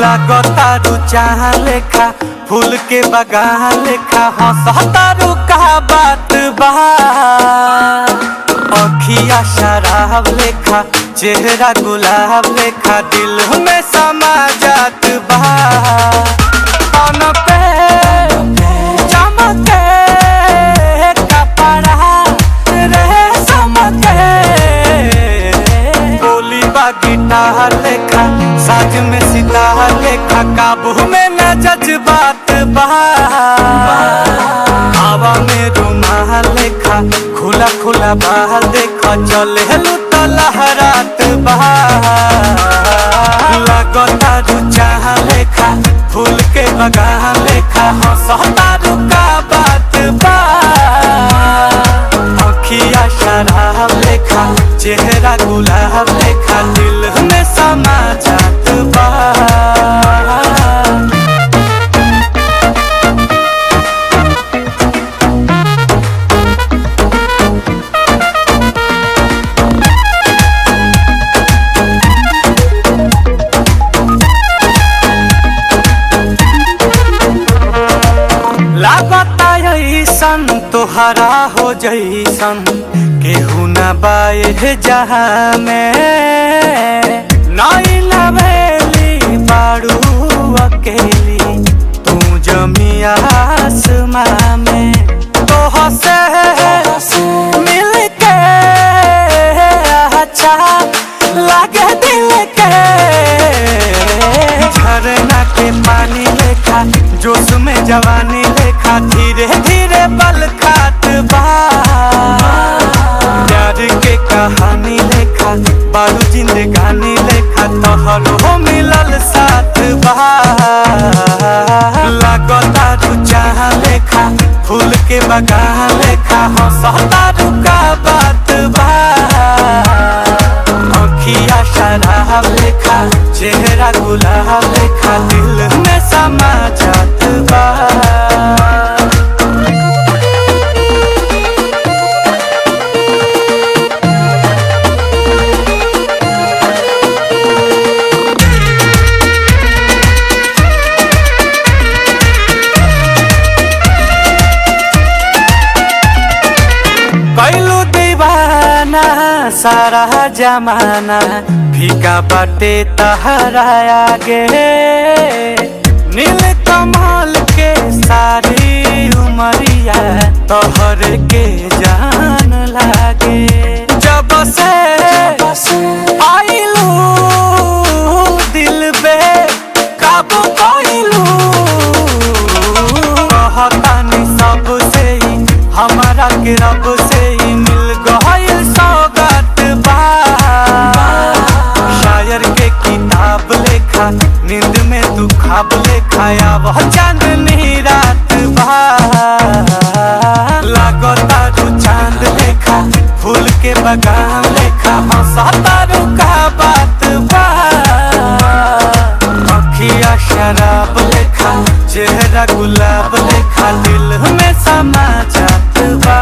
लागतारू चाह लेखा फूल के बगान लेखा हंसतारू का बात बा। अखिया शराब लेखा चेहरा गुलाब लेखा दिल में समा जात बा। कौन पे चमके कपड़ा रे समके बोली बा गिटार लेखा साज में सितार लेखा काबू में न जज्बात बा। हवा में रुमाल लेखा खुला खुला बाल देखा चले तो लहरात बा। लागतारू चाह लेखा फूल के बगान लेखा हंसतारू का बात बा। अखिया शराब लेखा चेहरा गुलाब लेखा दिल में समा जात बा। लागता ऐसन तोहरा हो जैसन केहू न बाए जहाँ में नाई लवेली बारू अकेली तू जमी आसमां में। तोह से मिल के अच्छा लागे दिल के झरना के पानी लेखा जोश में जवानी लेखा धीरे धीरे बल खात बा। प्यार के कहानी लेखा बारू जिंदगानी लेखा तोहरो मिलल साथ बा। लागतारू चाह लेखा फूल के बगान लेखा हंसतारू का बात बा। अखिया शराब लेखा चेहरा गुलाब लेखा दिल में समा जात बा। कैलू दीवाना सारा जमाना फीका बाटे तहरा आगे। नील कमल के सारी उमरिया तोहर के जान लागे। जब से आइलू दिल बे काबू कइलू कहतानी सबसे ही हमारा के रब से ही मिल गइल सौगात बा। शायर के किताब लेखा नींद में तू ख्वाब लेखा वह चांदनी रात बा। लागतारू चांद लेखा फूल के बगान लेखा हंसतारू का बात बा। अखिया शराब लेखा चेहरा गुलाब लेखा दिल में समा जात बा।